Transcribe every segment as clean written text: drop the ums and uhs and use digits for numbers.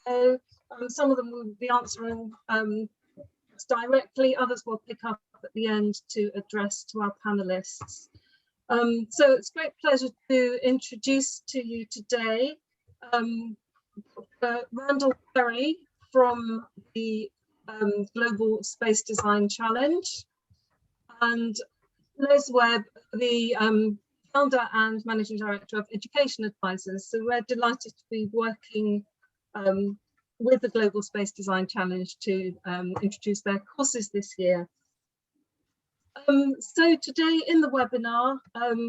So some of them will be answering directly, others will pick up at the end to address to our panelists. So it's a great pleasure to introduce to you today Randall Perry from the Global Space Design Challenge, and Les Webb, the founder and managing director of Education Advisors. So we're delighted to be working with the Global Space Design Challenge to introduce their courses this year. So today in the webinar,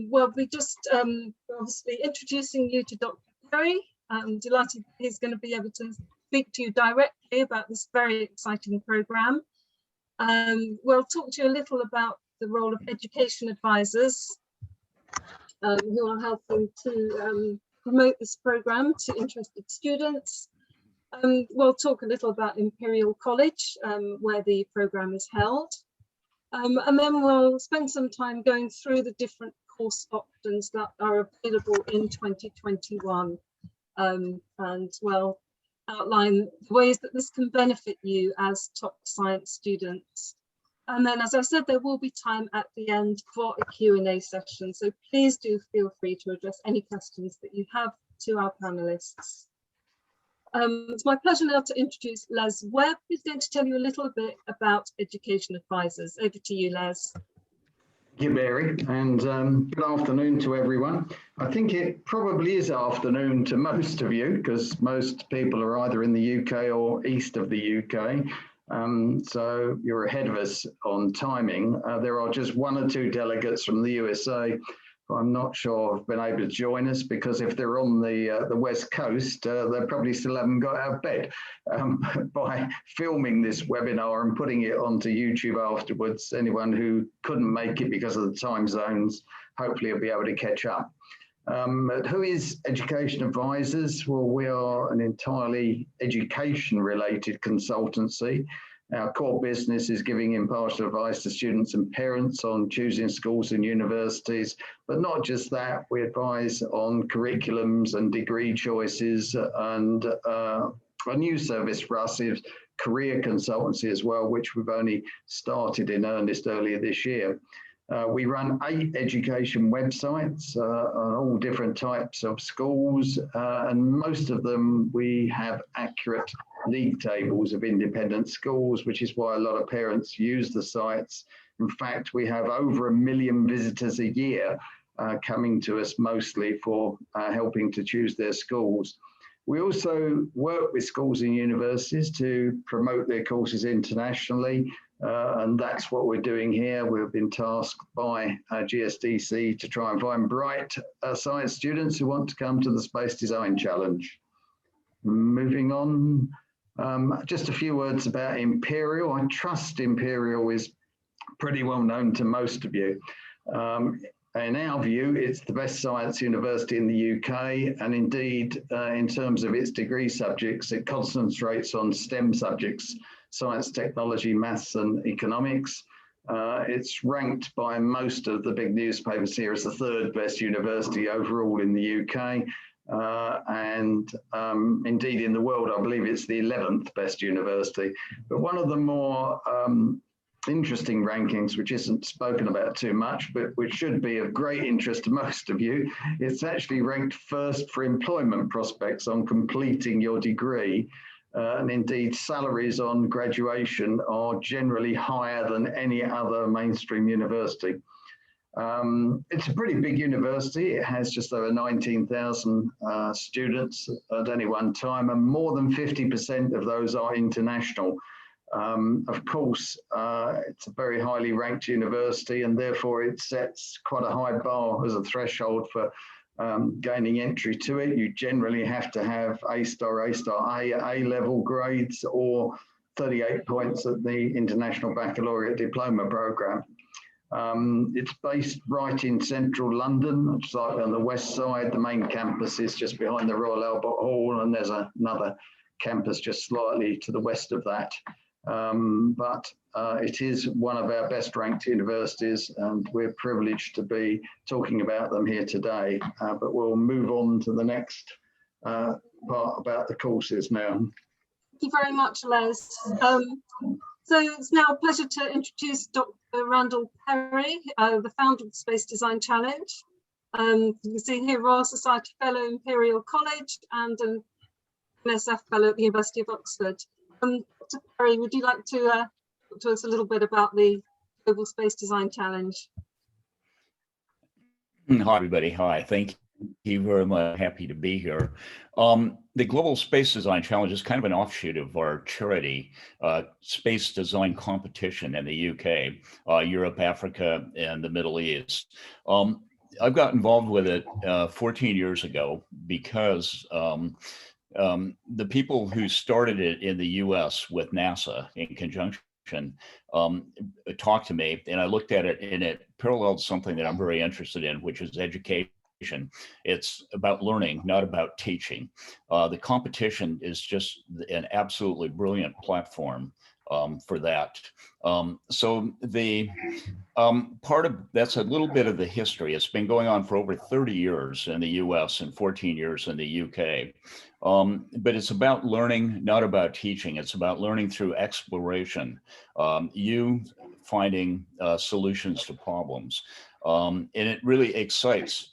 we'll be just obviously introducing you to Dr. Perry. I'm delighted he's going to be able to speak to you directly about this very exciting programme. We'll talk to you a little about the role of education advisors who are helping to promote this programme to interested students. We'll talk a little about Imperial College, where the programme is held. And then we'll spend some time going through the different course options that are available in 2021. And we'll outline the ways that this can benefit you as top science students. And then, as I said, there will be time at the end for a Q&A session. So please do feel free to address any questions that you have to our panelists. It's my pleasure now to introduce Les Webb, who's going to tell you a little bit about Education Advisors. Over to you, Les. Thank you, Mary, and good afternoon to everyone. I think it probably is afternoon to most of you, because most people are either in the UK or east of the UK. So you're ahead of us on timing. There are just one or two delegates from the USA who I'm not sure have been able to join us, because if they're on the West Coast, they probably still haven't got out of bed. By filming this webinar and putting it onto YouTube afterwards, anyone who couldn't make it because of the time zones, hopefully will be able to catch up. Who is Education Advisors? Well, we are an entirely education-related consultancy. Our core business is giving impartial advice to students and parents on choosing schools and universities, but not just that, we advise on curriculums and degree choices, and a new service for us is career consultancy as well, which we've only started in earnest earlier this year. We run 8 education websites on all different types of schools, and most of them we have accurate league tables of independent schools, which is why a lot of parents use the sites. In fact, we have over 1 million visitors a year coming to us mostly for helping to choose their schools. We also work with schools and universities to promote their courses internationally. And that's what we're doing here. We've been tasked by GSDC to try and find bright science students who want to come to the Space Design Challenge. Moving on, just a few words about Imperial. I trust Imperial is pretty well known to most of you. In our view, it's the best science university in the UK, and indeed, in terms of its degree subjects, it concentrates on STEM subjects: science, technology, maths, and economics. It's ranked by most of the big newspapers here as the 3rd best university overall in the UK. Indeed in the world, I believe it's the 11th best university. But one of the more interesting rankings, which isn't spoken about too much, but which should be of great interest to most of you, it's actually ranked 1st for employment prospects on completing your degree. And indeed, salaries on graduation are generally higher than any other mainstream university. It's a pretty big university. It has just over 19,000 students at any one time, and more than 50% of those are international. Of course, it's a very highly ranked university, and therefore it sets quite a high bar as a threshold for gaining entry to it. You generally have to have A-level grades, or 38 points at the International Baccalaureate Diploma Programme. It's based right in central London, slightly on the west side. The main campus is just behind the Royal Albert Hall, and there's another campus just slightly to the west of that. But it is one of our best ranked universities, and we're privileged to be talking about them here today. But we'll move on to the next part about the courses now. Thank you very much, Les. So it's now a pleasure to introduce Dr. Randall Perry, the founder of the Space Design Challenge. You can see here Royal Society Fellow, Imperial College, and an NSF Fellow at the University of Oxford. Dr. Perry, would you like to talk to us a little bit about the Global Space Design Challenge? Hi, everybody. Hi, thank you very much. Happy to be here. The Global Space Design Challenge is kind of an offshoot of our charity space design competition in the UK, Europe, Africa, and the Middle East. I've got involved with it 14 years ago because the people who started it in the US with NASA in conjunction talked to me, and I looked at it, and it paralleled something that I'm very interested in, which is education. It's about learning, not about teaching. The competition is just an absolutely brilliant platform for that. So the part of that's a little bit of the history. It's been going on for over 30 years in the US and 14 years in the UK. But it's about learning, not about teaching. It's about learning through exploration, you finding solutions to problems. And it really excites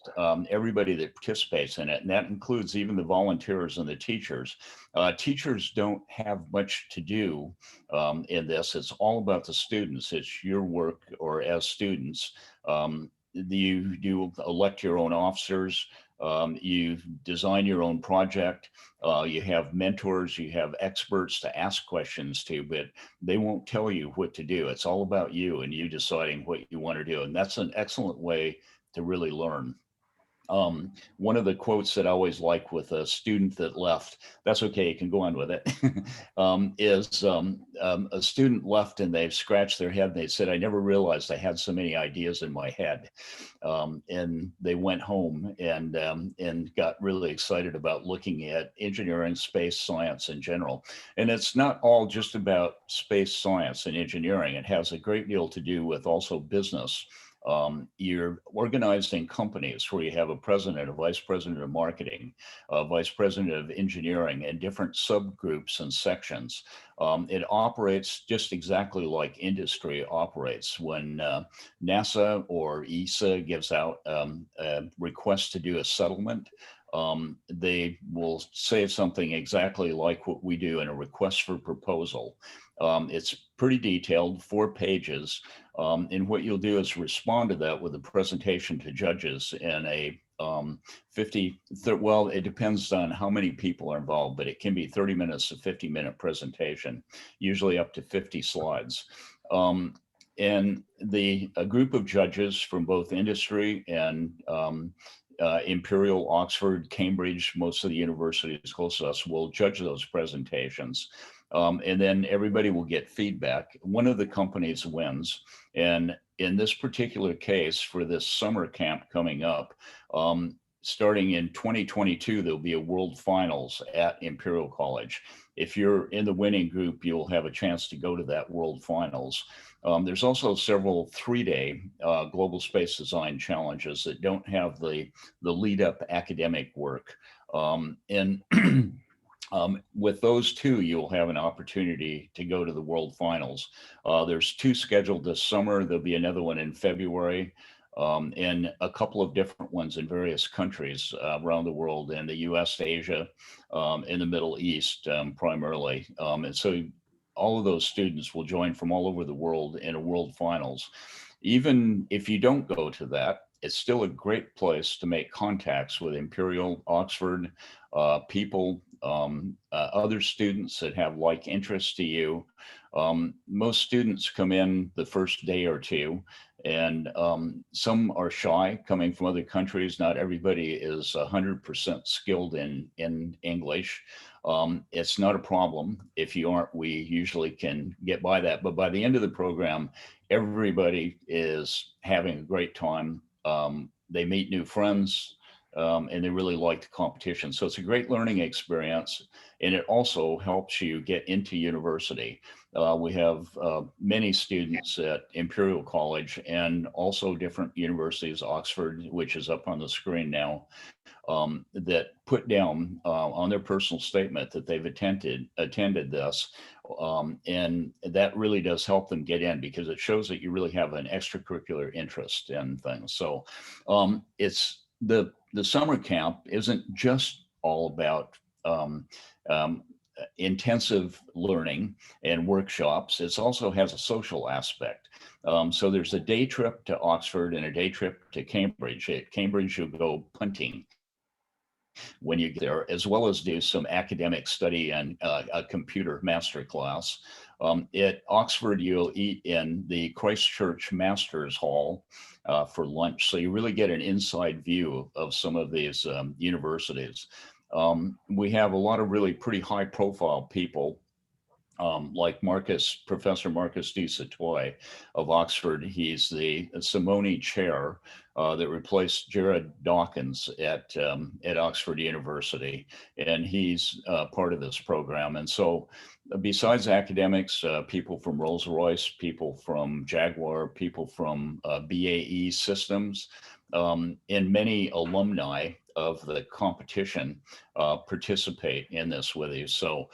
everybody that participates in it. And that includes even the volunteers and the teachers. Teachers don't have much to do in this. It's all about the students. It's your work, or as students, you elect your own officers. You design your own project. You have mentors, you have experts to ask questions to, but they won't tell you what to do. It's all about you and you deciding what you want to do. And that's an excellent way to really learn. One of the quotes that I always like with a student that left, that's okay, you can go on with it, is a student left and they've scratched their head and they said, I never realized I had so many ideas in my head. And they went home and got really excited about looking at engineering, space science in general. And it's not all just about space science and engineering. It has a great deal to do with also business. You're organizing companies where you have a president, a vice president of marketing, a vice president of engineering, and different subgroups and sections. It operates just exactly like industry operates. When NASA or ESA gives out a request to do a settlement, they will say something exactly like what we do in a request for proposal. It's pretty detailed, 4 pages. And what you'll do is respond to that with a presentation to judges in a well, it depends on how many people are involved, but it can be 30 minutes to 50-minute presentation, usually up to 50 slides. And a group of judges from both industry and Imperial, Oxford, Cambridge, most of the universities close to us will judge those presentations. And then everybody will get feedback. One of the companies wins. And in this particular case, for this summer camp coming up, starting in 2022, there'll be a world finals at Imperial College. If you're in the winning group, you'll have a chance to go to that world finals. There's also several 3-day global space design challenges that don't have the lead up academic work. And with those 2, you'll have an opportunity to go to the world finals. There's 2 scheduled this summer. There'll be another one in February, and a couple of different ones in various countries around the world, in the US, Asia, in the Middle East primarily. And so all of those students will join from all over the world in a world finals. Even if you don't go to that, it's still a great place to make contacts with Imperial, Oxford, people, other students that have like interests to you. Most students come in the first day or 2, and some are shy coming from other countries. Not everybody is 100% skilled in English. It's not a problem. If you aren't, we usually can get by that. But by the end of the program, everybody is having a great time. They meet new friends. and they really like the competition. So it's a great learning experience, and it also helps you get into university. We have many students at Imperial College and also different universities, Oxford, which is up on the screen now, that put down on their personal statement that they've attended this. And that really does help them get in, because it shows that you really have an extracurricular interest in things. So it's the summer camp isn't just all about um, intensive learning and workshops. It also has a social aspect. So there's a day trip to Oxford and a day trip to Cambridge. At Cambridge, you'll go punting when you get there, as well as do some academic study and a computer master class. At Oxford, you'll eat in the Christchurch Masters Hall for lunch. So you really get an inside view of some of these universities. We have a lot of really pretty high profile people, like Professor Marcus D. Satoy of Oxford. He's the Simone Chair that replaced Jared Dawkins at Oxford University, and he's part of this program. And so, besides academics, people from Rolls-Royce, people from Jaguar, people from BAE Systems, and many alumni of the competition participate in this with you. So.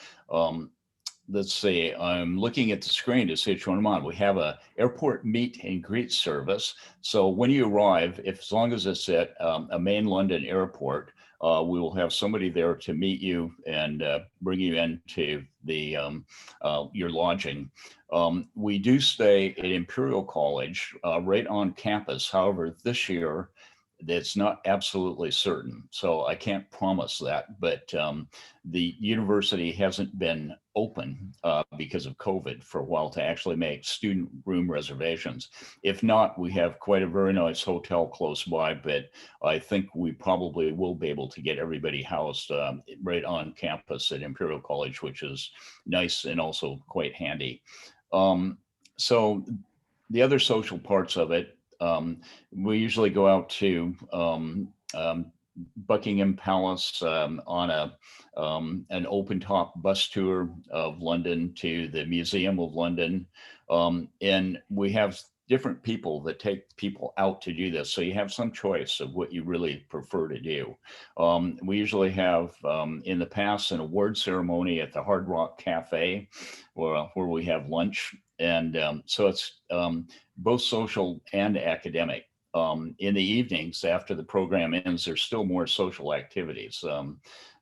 Let's see, I'm looking at the screen to see which one I'm on. We have a airport meet and greet service. So when you arrive, as long as it's at a main London airport, we will have somebody there to meet you and bring you into the your lodging. We do stay at Imperial College right on campus. However, this year, that's not absolutely certain. So I can't promise that, but the university hasn't been open because of COVID for a while to actually make student room reservations. If not, we have quite a very nice hotel close by, but I think we probably will be able to get everybody housed right on campus at Imperial College, which is nice and also quite handy. So the other social parts of it, we usually go out to Buckingham Palace on an open top bus tour of London to the Museum of London. And we have different people that take people out to do this. So you have some choice of what you really prefer to do. We usually have, in the past, an award ceremony at the Hard Rock Cafe where we have lunch. And so it's both social and academic. In the evenings after the program ends, there's still more social activities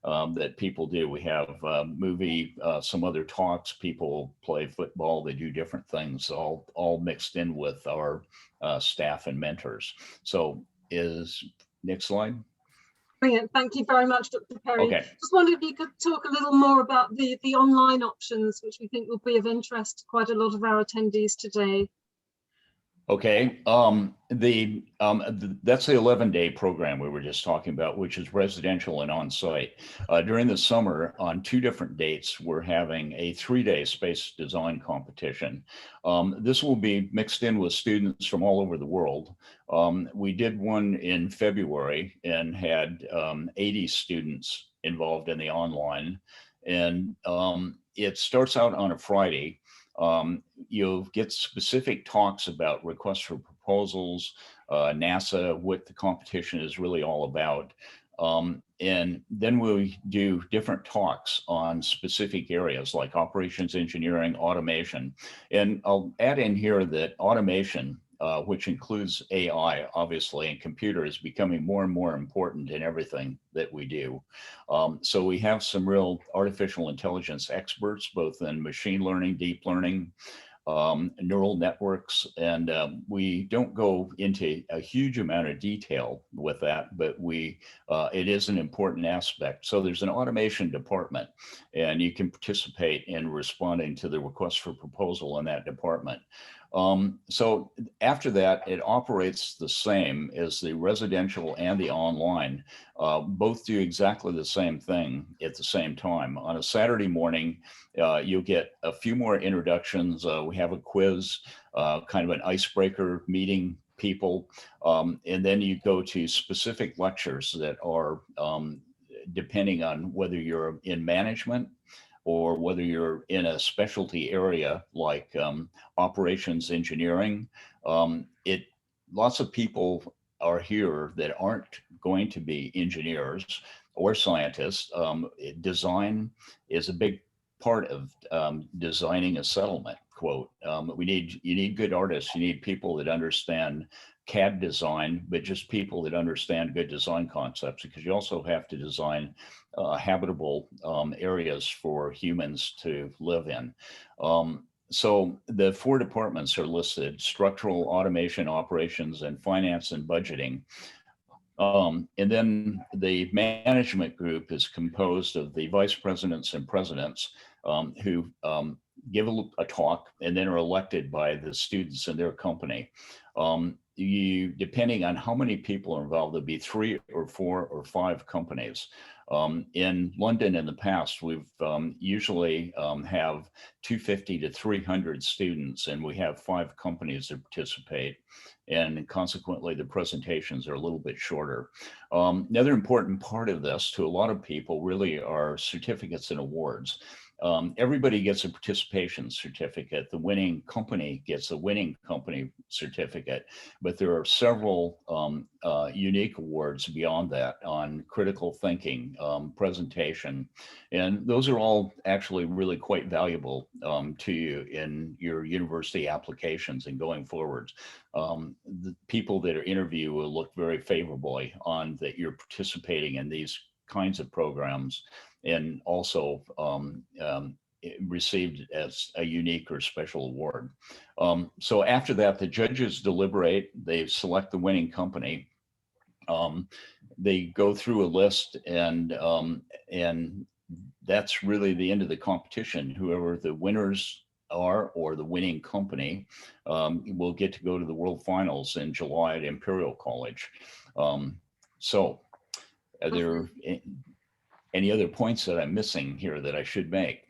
that people do. We have movie, some other talks, people play football, they do different things, all mixed in with our staff and mentors. So next slide. Brilliant. Thank you very much, Dr. Perry. Okay. Just wondered if you could talk a little more about the online options, which we think will be of interest to quite a lot of our attendees today. Okay, that's the 11-day program we were just talking about, which is residential and on-site. During the summer, on 2 different dates, we're having a 3-day space design competition. This will be mixed in with students from all over the world. We did one in February and had 80 students involved in the online, and it starts out on a Friday. You'll get specific talks about requests for proposals, NASA, what the competition is really all about. And then we do different talks on specific areas like operations engineering, automation. And I'll add in here that automation, which includes AI, obviously, and computer, is becoming more and more important in everything that we do. So we have some real artificial intelligence experts, both in machine learning, deep learning, neural networks, and we don't go into a huge amount of detail with that, but it is an important aspect. So there's an automation department, and you can participate in responding to the request for proposal in that department. So after that, it operates the same as the residential and the online. Both do exactly the same thing at the same time. On a Saturday morning, you'll get a few more introductions. We have a quiz, kind of an icebreaker, meeting people. And then you go to specific lectures that are depending on whether you're in management or whether you're in a specialty area like operations engineering. It lots of people are here that aren't going to be engineers or scientists. Design is a big part of designing a settlement. Quote: you need good artists. You need people that understand CAD design, but just people that understand good design concepts, because you also have to design habitable areas for humans to live in. So the four departments are listed: structural, automation, operations, and finance and budgeting. And then the management group is composed of the vice presidents and presidents who give a talk and then are elected by the students in their company. Depending on how many people are involved, there'll be 3 or 4 or 5 companies. In London in the past, we've usually have 250 to 300 students, and we have 5 companies that participate. And consequently, the presentations are a little bit shorter. Another important part of this to a lot of people really are certificates and awards. Everybody gets a participation certificate. The winning company gets a winning company certificate, but there are several unique awards beyond that on critical thinking, presentation, and those are all actually really quite valuable to you in your university applications and going forwards. The people that are interviewed will look very favorably on that you're participating in these kinds of programs, and also received as a unique or special award. So after that, the judges deliberate, they select the winning company. They go through a list, and that's really the end of the competition. Whoever the winners are, or the winning company, will get to go to the World Finals in July at Imperial College. So are there any other points that I'm missing here that I should make?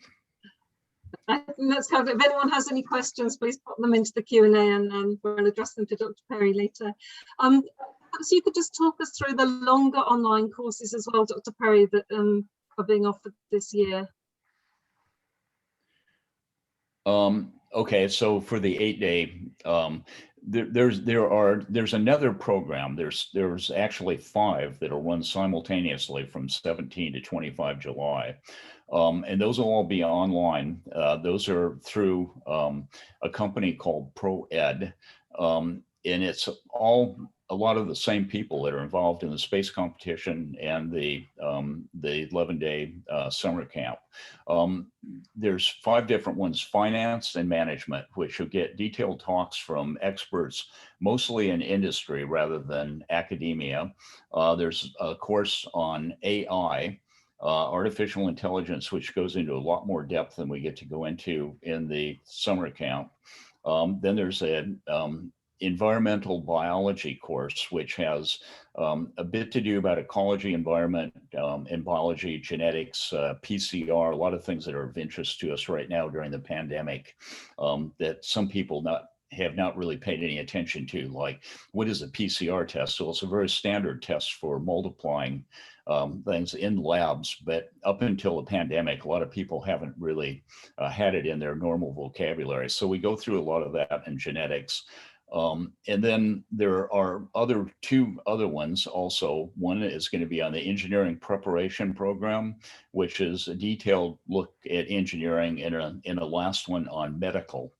I think that's covered. If anyone has any questions, please pop them into the Q&A, and we'll address them to Dr. Perry later. Perhaps you could just talk us through the longer online courses as well, Dr. Perry, that are being offered this year. Okay, so for the 8-day, there's another program. There's actually 5 that are run simultaneously from 17 to 25 July. And those will all be online. Those are through a company called ProEd. And it's all a lot of the same people that are involved in the space competition and the 11-day summer camp. There's 5 different ones: finance and management, which will get detailed talks from experts, mostly in industry rather than academia. There's a course on AI, artificial intelligence, which goes into a lot more depth than we get to go into in the summer camp. Then there's an environmental biology course, which has a bit to do about ecology, environment, and biology, genetics, PCR, a lot of things that are of interest to us right now during the pandemic, that some people have not really paid any attention to, like what is a PCR test? So it's a very standard test for multiplying things in labs, but up until the pandemic, a lot of people haven't really had it in their normal vocabulary. So we go through a lot of that in genetics. And then there are 2 other ones also. One is going to be on the engineering preparation program, which is a detailed look at engineering, and a last one on medical.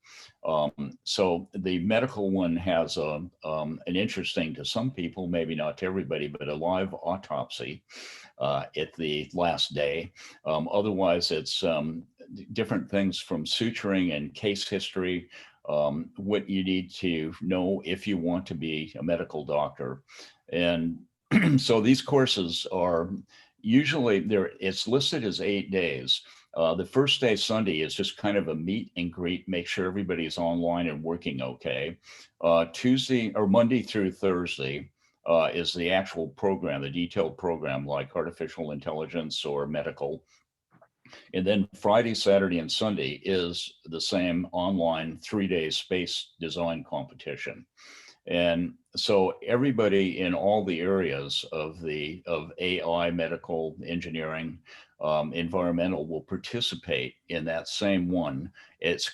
So the medical one has an interesting, to some people, maybe not to everybody, but a live autopsy at the last day. Otherwise, it's different things from suturing and case history, what you need to know if you want to be a medical doctor. And so these courses are usually it's listed as 8 days. The first day, Sunday, is just kind of a meet and greet, make sure everybody's online and working okay. Tuesday or Monday through Thursday is the actual program, the detailed program, like artificial intelligence or medical. And then Friday, Saturday, and Sunday is the same online 3-day space design competition. And so everybody in all the areas of AI, medical, engineering, environmental will participate in that same one. It's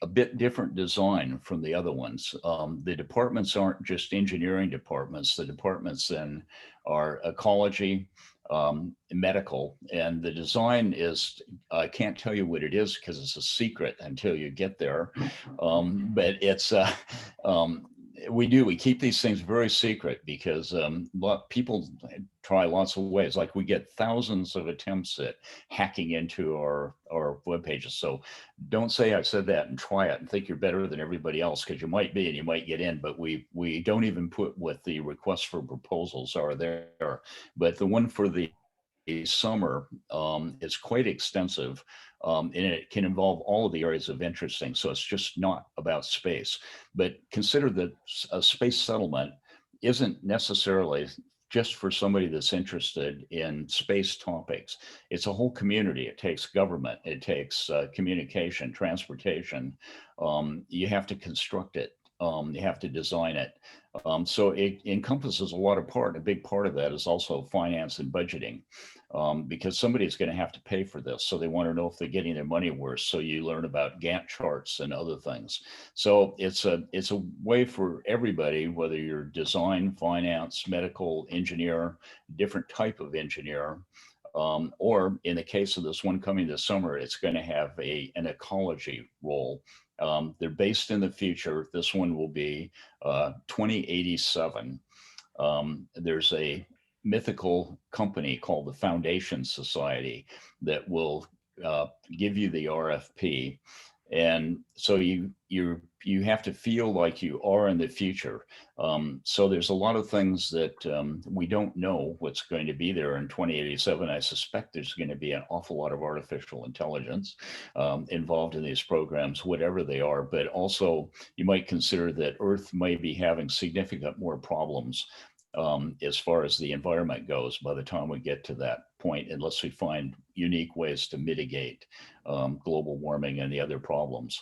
a bit different design from the other ones. The departments aren't just engineering departments. The departments then are ecology, medical, and the design is, I can't tell you what it is because it's a secret until you get there. But it's, we keep these things very secret because people try lots of ways. Like we get thousands of attempts at hacking into our web pages. So don't say I said that and try it and think you're better than everybody else, because you might be and you might get in, but we don't even put what the requests for proposals are there. But the one for the summer is quite extensive, and it can involve all of the areas of interesting. So it's just not about space. But consider that a space settlement isn't necessarily just for somebody that's interested in space topics. It's a whole community. It takes government, it takes communication, transportation. You have to construct it. You have to design it. So it encompasses a lot of part. A big part of that is also finance and budgeting, because somebody's going to have to pay for this. So they want to know if they're getting their money worth. So you learn about Gantt charts and other things. So it's a way for everybody, whether you're design, finance, medical, engineer, different type of engineer, or in the case of this one coming this summer, it's going to have an ecology role. They're based in the future. This one will be 2087. There's a mythical company called the Foundation Society that will give you the RFP. And so you have to feel like you are in the future. So there's a lot of things that we don't know what's going to be there in 2087. I suspect there's going to be an awful lot of artificial intelligence involved in these programs, whatever they are. But also you might consider that Earth may be having significant more problems as far as the environment goes by the time we get to that point, unless we find unique ways to mitigate global warming and the other problems.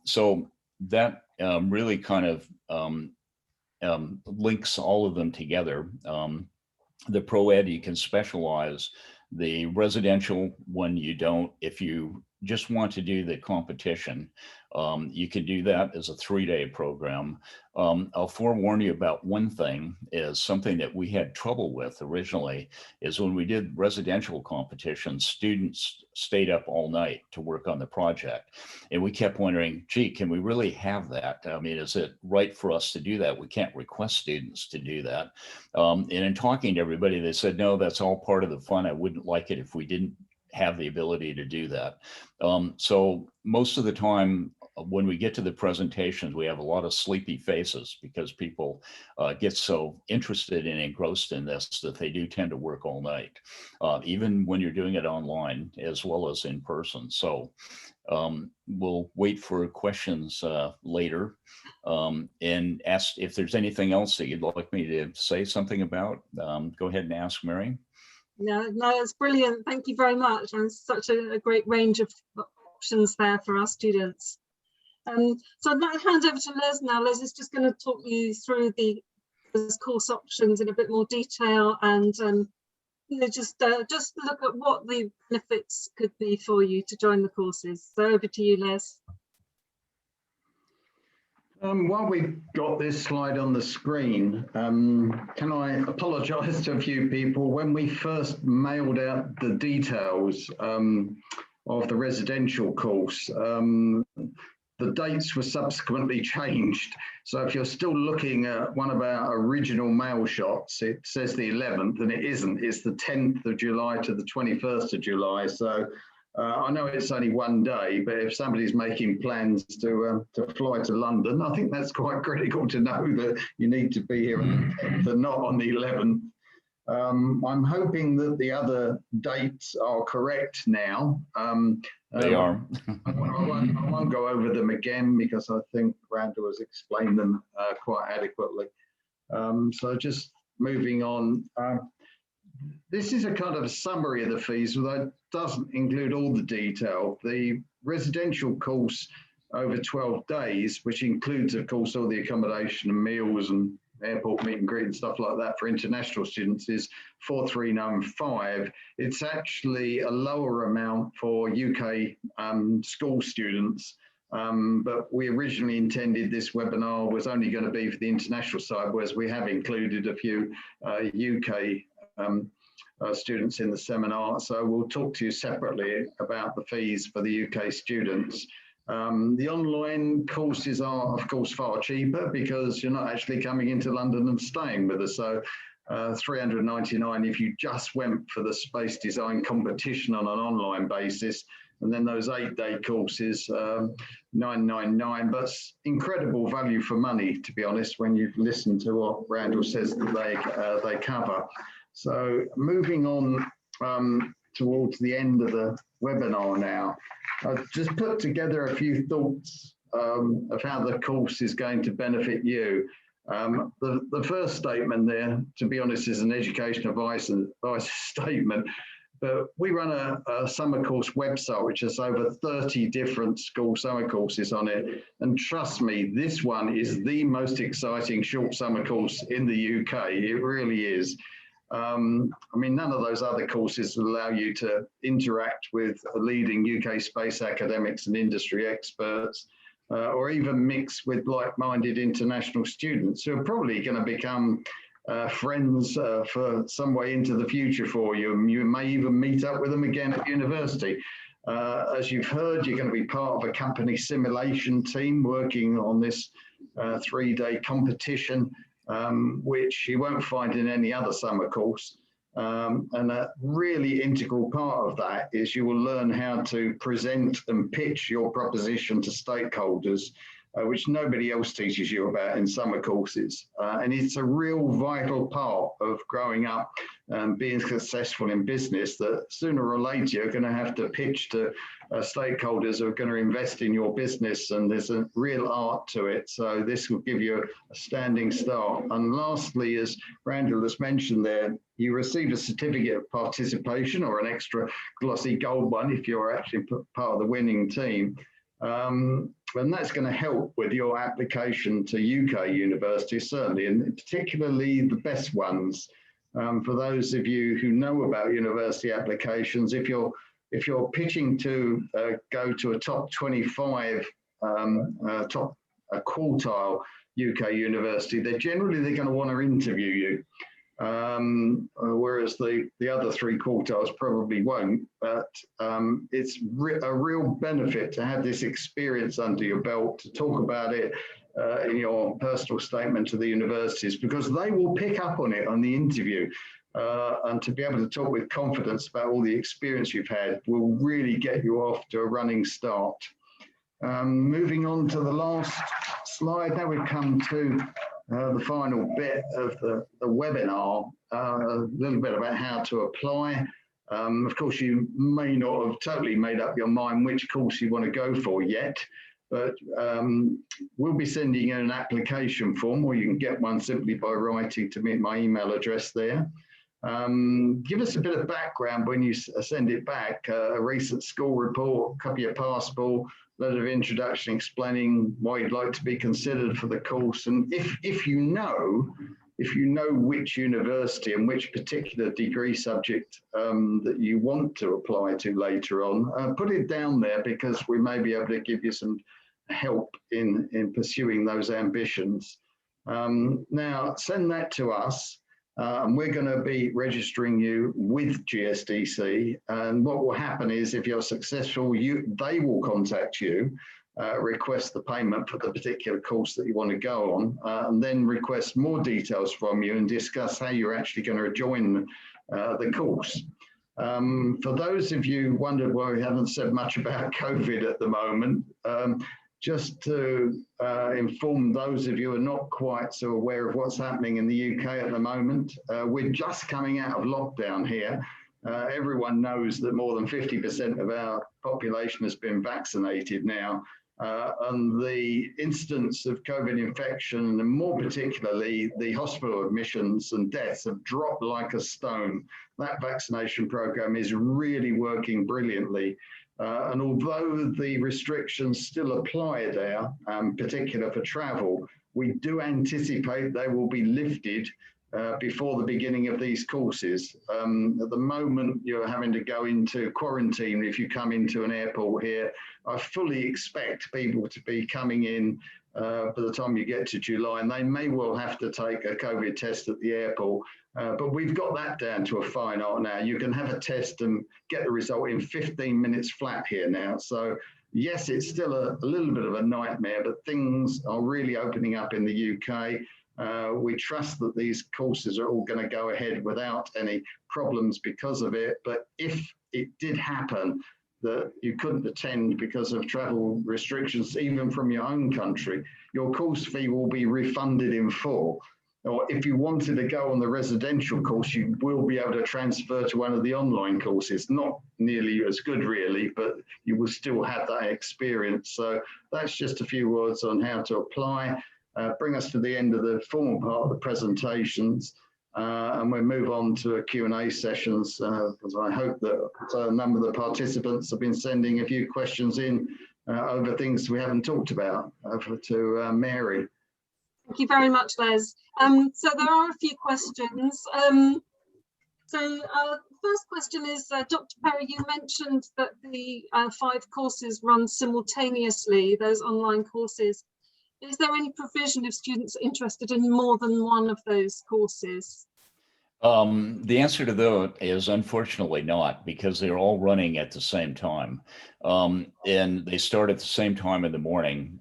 So that really kind of links all of them together. The pro-ed, you can specialize. The residential one, you don't. If you just want to do the competition, you can do that as a 3-day program. I'll forewarn you about one thing, is something that we had trouble with originally, is when we did residential competitions, students stayed up all night to work on the project. And we kept wondering, gee, can we really have that? I mean, is it right for us to do that? We can't request students to do that. And in talking to everybody, they said, no, that's all part of the fun. I wouldn't like it if we didn't have the ability to do that. So most of the time, when we get to the presentations, we have a lot of sleepy faces because people get so interested and engrossed in this that they do tend to work all night, even when you're doing it online as well as in person. So we'll wait for questions later and ask if there's anything else that you'd like me to say something about. Go ahead and ask, Mary. No, it's brilliant. Thank you very much. And such a great range of options there for our students. So I'm going to hand over to Liz now. Liz is just going to talk you through those course options in a bit more detail, and just look at what the benefits could be for you to join the courses. So over to you, Liz. While we've got this slide on the screen, can I apologise to a few people? When we first mailed out the details of the residential course, the dates were subsequently changed. So if you're still looking at one of our original mail shots, it says the 11th, and it isn't. It's the 10th of July to the 21st of July. So I know it's only one day, but if somebody's making plans to fly to London, I think that's quite critical to know that you need to be here on the 10th and not on the 11th. I'm hoping that the other dates are correct now. They are. I won't go over them again because I think Randall has explained them quite adequately. So just moving on. This is a kind of a summary of the fees, although it doesn't include all the detail. The residential course over 12 days, which includes, of course, all the accommodation and meals and airport meet and greet and stuff like that for international students, is 4,395. It's actually a lower amount for UK school students. But we originally intended this webinar was only going to be for the international side, whereas we have included a few UK students in the seminar. So we'll talk to you separately about the fees for the UK students. The online courses are, of course, far cheaper because you're not actually coming into London and staying with us. So 399 if you just went for the space design competition on an online basis. And then those 8-day courses, 999, but incredible value for money, to be honest, when you've listened to what Randall says that they cover. So moving on towards the end of the webinar now, I've just put together a few thoughts of how the course is going to benefit you. The first statement there, to be honest, is an education advice statement. But we run a summer course website, which has over 30 different school summer courses on it. And trust me, this one is the most exciting short summer course in the UK. It really is. I mean, none of those other courses allow you to interact with leading UK space academics and industry experts, or even mix with like-minded international students who are probably going to become friends for some way into the future for you. And you may even meet up with them again at university. As you've heard, you're going to be part of a company simulation team working on this 3-day competition, which you won't find in any other summer course. And a really integral part of that is you will learn how to present and pitch your proposition to stakeholders, which nobody else teaches you about in summer courses. And it's a real vital part of growing up and being successful in business, that sooner or later you're going to have to pitch to stakeholders who are going to invest in your business, and there's a real art to it. So this will give you a standing start. And lastly, as Randall has mentioned there, you receive a certificate of participation, or an extra glossy gold one if you're actually part of the winning team. And that's going to help with your application to UK universities, certainly, and particularly the best ones. For those of you who know about university applications, if you're pitching to go to a top 25, top quartile UK university, they're going to want to interview you. Whereas the other 3 quartiles probably won't, but it's a real benefit to have this experience under your belt, to talk about it in your personal statement to the universities, because they will pick up on it on the interview, and to be able to talk with confidence about all the experience you've had will really get you off to a running start. Moving on to the last slide, now we've come to the final bit of the webinar, a little bit about how to apply. Of course, you may not have totally made up your mind which course you want to go for yet, but we'll be sending you an application form, or you can get one simply by writing to me at my email address there. Give us a bit of background when you send it back, a recent school report, copy of passport, letter of introduction explaining why you'd like to be considered for the course. And if you know which university and which particular degree subject that you want to apply to later on, put it down there, because we may be able to give you some help in pursuing those ambitions. Now, send that to us. And we're going to be registering you with GSDC. And what will happen is, if you're successful, they will contact you, request the payment for the particular course that you want to go on, and then request more details from you and discuss how you're actually going to join the course. For those of you who wondered why we haven't said much about COVID at the moment, just to inform those of you who are not quite so aware of what's happening in the UK at the moment, we're just coming out of lockdown here. Everyone knows that more than 50% of our population has been vaccinated now, and the incidence of COVID infection, and more particularly the hospital admissions and deaths, have dropped like a stone. That vaccination program is really working brilliantly. And although the restrictions still apply there, particular for travel, we do anticipate they will be lifted before the beginning of these courses. At the moment, you're having to go into quarantine if you come into an airport here. I fully expect people to be coming in by the time you get to July, and they may well have to take a COVID test at the airport. But we've got that down to a fine art now. You can have a test and get the result in 15 minutes flat here now. So yes, it's still a little bit of a nightmare, but things are really opening up in the UK. We trust that these courses are all going to go ahead without any problems because of it. But if it did happen that you couldn't attend because of travel restrictions, even from your own country, your course fee will be refunded in full. Or if you wanted to go on the residential course, you will be able to transfer to one of the online courses. Not nearly as good, really, but you will still have that experience. So that's just a few words on how to apply. Bring us to the end of the formal part of the presentations, and we'll move on to a Q&A sessions, because I hope that a number of the participants have been sending a few questions in over things we haven't talked about. Over to Mary. Thank you very much, Les. So there are a few questions. First question is, Dr. Perry, you mentioned that the 5 courses run simultaneously, those online courses. Is there any provision if students are interested in more than one of those courses? The answer to that is unfortunately not, because they're all running at the same time. And they start at the same time in the morning.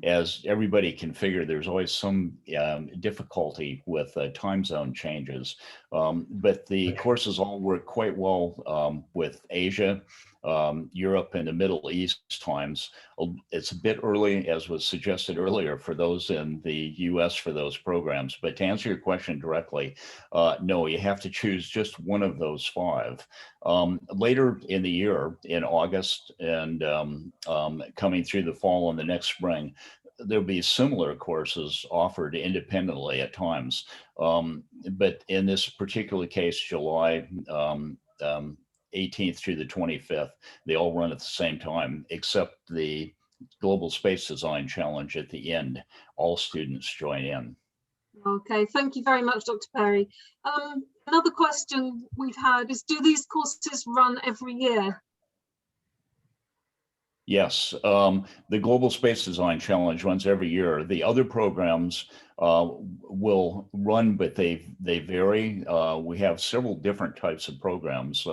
As everybody can figure, there's always some difficulty with time zone changes. But the courses all work quite well with Asia, Europe, and the Middle East times. It's a bit early, as was suggested earlier, for those in the US for those programs. But to answer your question directly, no, you have to choose just one of those 5. Later in the year, in August, and coming through the fall and the next spring, there'll be similar courses offered independently at times. But in this particular case, July 18th through the 25th, they all run at the same time, except the Global Space Design Challenge at the end. All students join in. Okay, thank you very much, Dr. Perry. Another question we've had is, do these courses run every year? Yes, the Global Space Design Challenge runs every year. The other programs will run, but they vary. We have several different types of programs.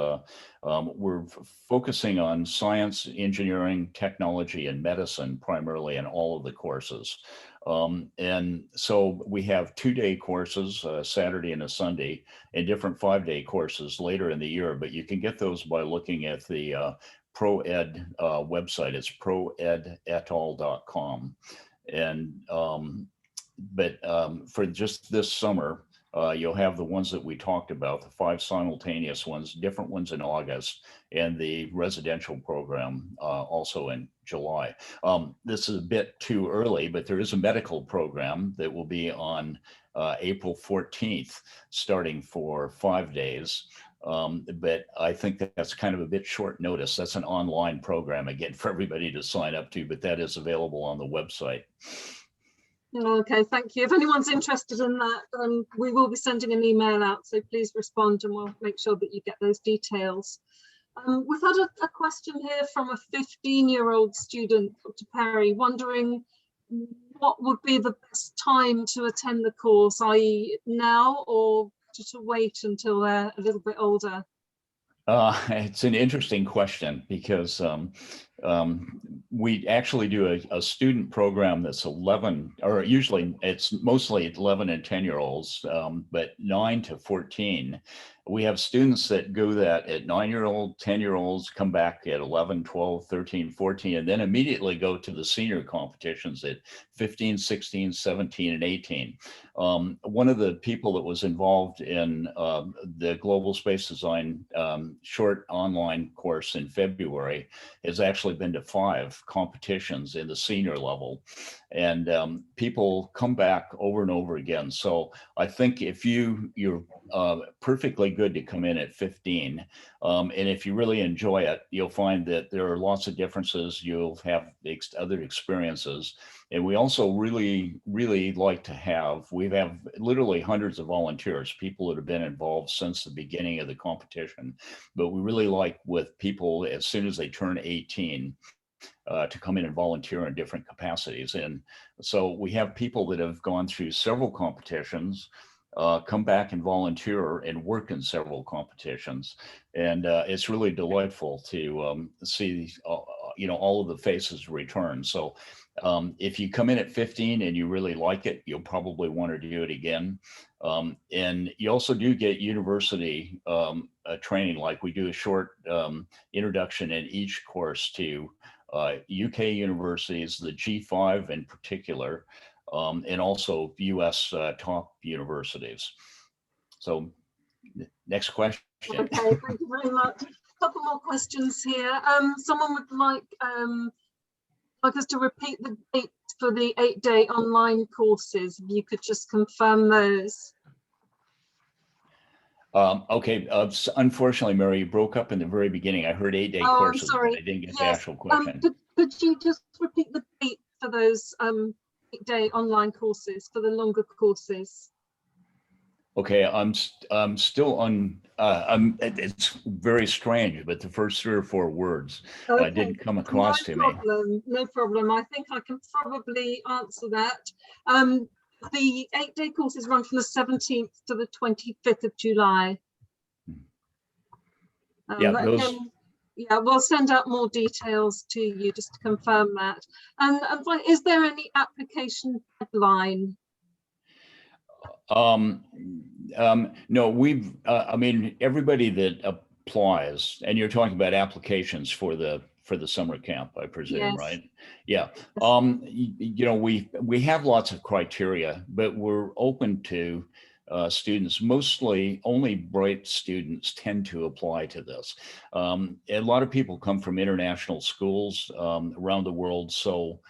We're focusing on science, engineering, technology, and medicine primarily in all of the courses. And so we have 2-day courses, a Saturday and a Sunday, and different 5-day courses later in the year. But you can get those by looking at the ProEd website. It's proedetal.com. And for just this summer, you'll have the ones that we talked about, the 5 simultaneous ones, different ones in August, and the residential program also in July. This is a bit too early, but there is a medical program that will be on April 14th, starting for 5 days. But I think that's kind of a bit short notice. That's an online program, again, for everybody to sign up to, but that is available on the website. Okay, thank you. If anyone's interested in that, we will be sending an email out, so please respond and we'll make sure that you get those details. We've had a question here from a 15-year-old student, Dr. Perry, wondering what would be the best time to attend the course, i.e. now or to wait until they're a little bit older? It's an interesting question, because we actually do a student program that's 11, or usually it's mostly 11 and 10-year-olds, but 9 to 14. We have students that go that at 9-year-old, 10-year-olds, come back at 11, 12, 13, 14, and then immediately go to the senior competitions at 15, 16, 17, and 18. One of the people that was involved in the Global Space Design short online course in February has actually been to 5 competitions in the senior level. And people come back over and over again. So I think if you're perfectly good to come in at 15. And if you really enjoy it, you'll find that there are lots of differences. You'll have other experiences. And we also really, really like to have, we have literally hundreds of volunteers, people that have been involved since the beginning of the competition. But we really like with people, as soon as they turn 18, to come in and volunteer in different capacities. And so we have people that have gone through several competitions, come back and volunteer and work in several competitions. And it's really delightful to see, all of the faces return. So if you come in at 15 and you really like it, you'll probably want to do it again. And you also do get university training, like we do a short introduction in each course to UK universities, the G5 in particular, and also US top universities. So next question. Okay, thank you very much. A couple more questions here. Someone would like us to repeat the dates for the 8-day online courses. If you could just confirm those. Okay, unfortunately, Mary, you broke up in the very beginning. I heard 8-day courses, but I didn't get the actual question. Could you just repeat the date for those 8-day online courses, for the longer courses? Okay, I'm still on. It's very strange, but the first 3 or 4 words didn't come across to me. No problem. I think I can probably answer that. The 8-day courses run from the 17th to the 25th of July. Yeah, we'll send out more details to you just to confirm that. And is there any application deadline? No, I mean, everybody that applies, and you're talking about applications for the summer camp, I presume, yes. Right? Yeah. We have lots of criteria, but we're open to students. Mostly only bright students tend to apply to this. A lot of people come from international schools around the world, so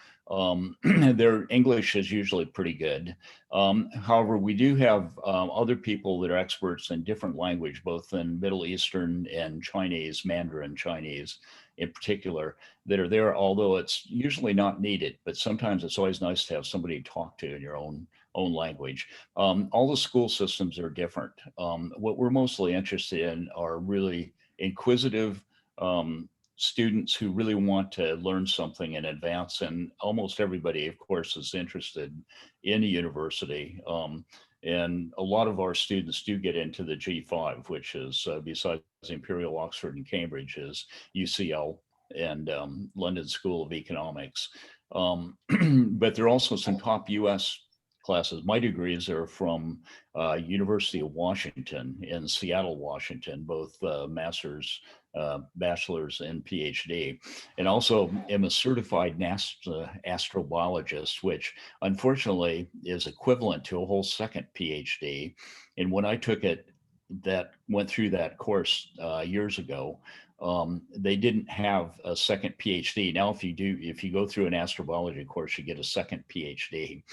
their English is usually pretty good. However, we do have other people that are experts in different language, both in Middle Eastern and Chinese, Mandarin Chinese in particular, that are there, although it's usually not needed, but sometimes it's always nice to have somebody to talk to in your own language. All the school systems are different. What we're mostly interested in are really inquisitive students who really want to learn something in advance, and almost everybody, of course, is interested in a university. And a lot of our students do get into the G5, which is, besides Imperial, Oxford, and Cambridge, is UCL and London School of Economics. But there are also some top US classes. My degrees are from University of Washington in Seattle, Washington, both master's, bachelor's, and PhD. And also am a certified NASA astrobiologist, which unfortunately is equivalent to a whole second PhD. And when I took it, went through that course years ago, they didn't have a second PhD. Now, if you go through an astrobiology course, you get a second PhD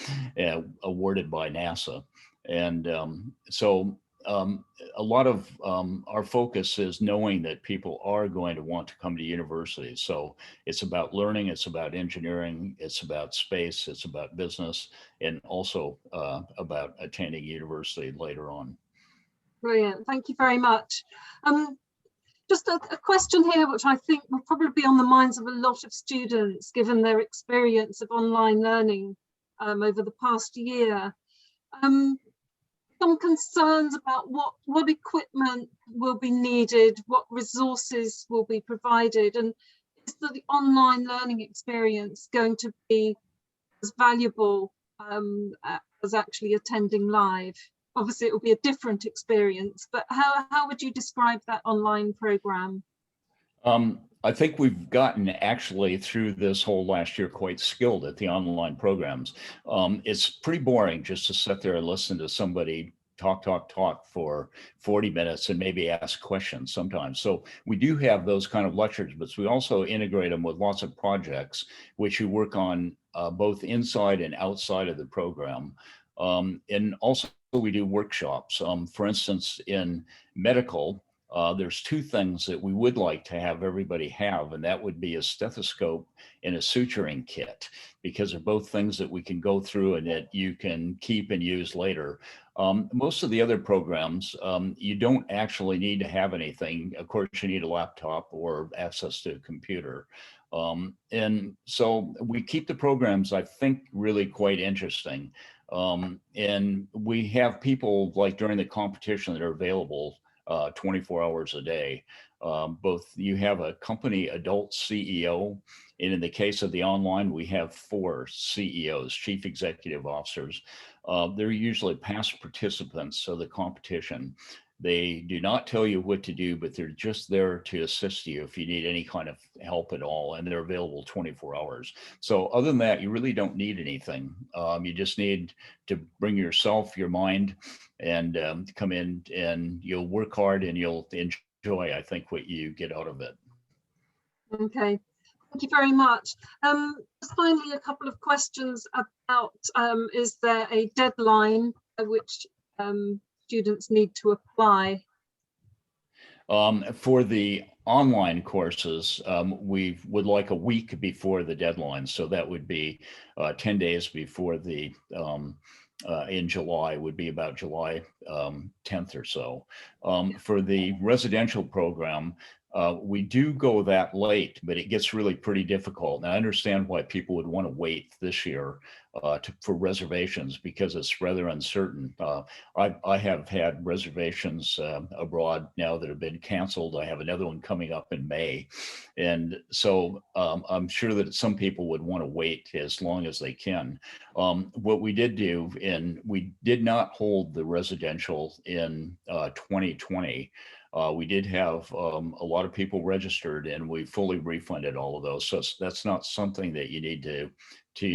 awarded by NASA. And so a lot of our focus is knowing that people are going to want to come to university. So it's about learning, it's about engineering, it's about space, it's about business, and also about attending university later on. Brilliant, thank you very much. Just a question here, which I think will probably be on the minds of a lot of students, given their experience of online learning over the past year. Some concerns about what equipment will be needed, what resources will be provided, and is the online learning experience going to be as valuable as actually attending live? Obviously, it will be a different experience, but how would you describe that online program? I think we've gotten actually through this whole last year quite skilled at the online programs. It's pretty boring just to sit there and listen to somebody talk for 40 minutes and maybe ask questions sometimes. So we do have those kind of lectures, but we also integrate them with lots of projects, which you work on both inside and outside of the program. And also we do workshops. For instance, in medical, there's two things that we would like to have everybody have, and that would be a stethoscope and a suturing kit, because they're both things that we can go through and that you can keep and use later. Most of the other programs, you don't actually need to have anything. Of course, you need a laptop or access to a computer. And so we keep the programs, I think, really quite interesting. And we have people like during the competition that are available 24 hours a day. Both you have a company adult CEO, and in the case of the online, we have 4 CEOs, chief executive officers. They're usually past participants of the competition. They do not tell you what to do, but they're just there to assist you if you need any kind of help at all, and they're available 24 hours. So other than that, you really don't need anything. You just need to bring yourself, your mind, and come in, and you'll work hard and you'll enjoy, I think, what you get out of it. Okay, thank you very much. Just finally, a couple of questions about, is there a deadline at which students need to apply? For the online courses, we would like a week before the deadline. So that would be 10 days before the, in July, would be about July 10th or so. For the residential program, we do go that late, but it gets really pretty difficult. And I understand why people would want to wait this year for reservations, because it's rather uncertain. I have had reservations abroad now that have been canceled. I have another one coming up in May. And so I'm sure that some people would want to wait as long as they can. What we did do, and we did not hold the residential in 2020. We did have a lot of people registered, and we fully refunded all of those. So that's not something that you need to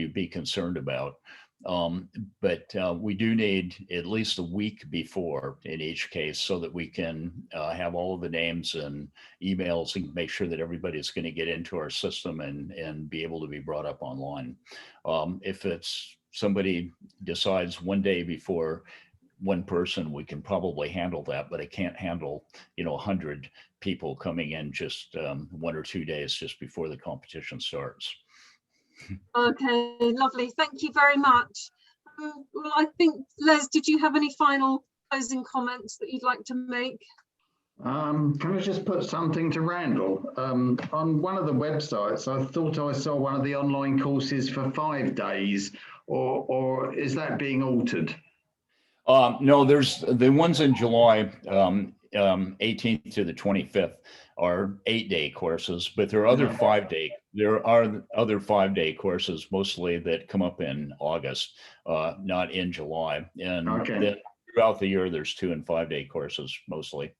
be concerned about. But we do need at least a week before in each case, so that we can have all of the names and emails and make sure that everybody's going to get into our system and be able to be brought up online. If it's somebody decides one day before, one person, we can probably handle that, but I can't handle, 100 people coming in just 1 or 2 days just before the competition starts. Okay, lovely. Thank you very much. Well, I think, Les, did you have any final closing comments that you'd like to make? Can I just put something to Randall? On one of the websites, I thought I saw one of the online courses for 5 days, or is that being altered? No, there's the ones in July 18th to the 25th are 8-day courses, but there are other 5-day. There are other 5-day courses, mostly that come up in August, not in July. And then throughout the year, there's 2- and 5-day courses mostly.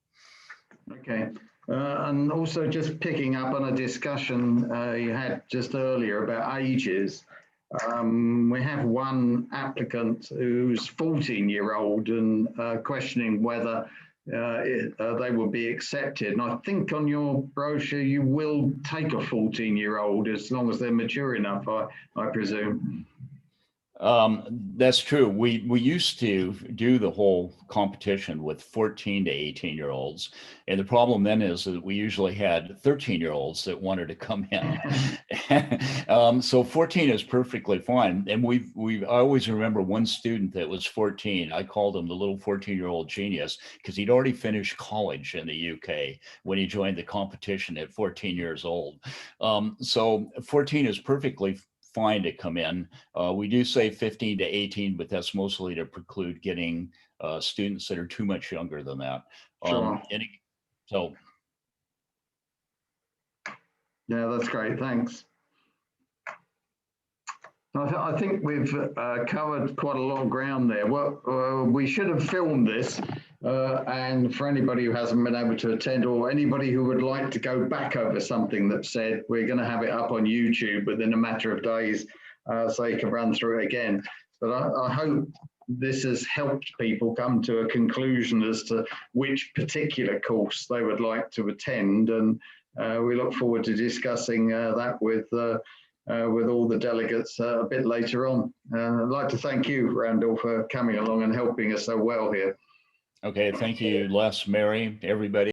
Okay. And also just picking up on a discussion you had just earlier about ages. We have one applicant who's 14-year-old and questioning whether they will be accepted. And I think on your brochure, you will take a 14-year-old as long as they're mature enough, I presume. That's true. We used to do the whole competition with 14 to 18-year-olds. And the problem then is that we usually had 13-year-olds that wanted to come in. So 14 is perfectly fine. And I always remember one student that was 14. I called him the little 14-year-old genius, because he'd already finished college in the UK when he joined the competition at 14 years old. So 14 is perfectly fine to come in. We do say 15 to 18, but that's mostly to preclude getting students that are too much younger than that. Sure. So. Yeah, that's great. Thanks. I think we've covered quite a lot of ground there. Well, we should have filmed this, and for anybody who hasn't been able to attend, or anybody who would like to go back over something that's said, we're going to have it up on YouTube within a matter of days, so you can run through it again. But I hope this has helped people come to a conclusion as to which particular course they would like to attend, and we look forward to discussing that with with all the delegates a bit later on. I'd like to thank you, Randall, for coming along and helping us so well here. Okay, thank you, Les, Mary, everybody.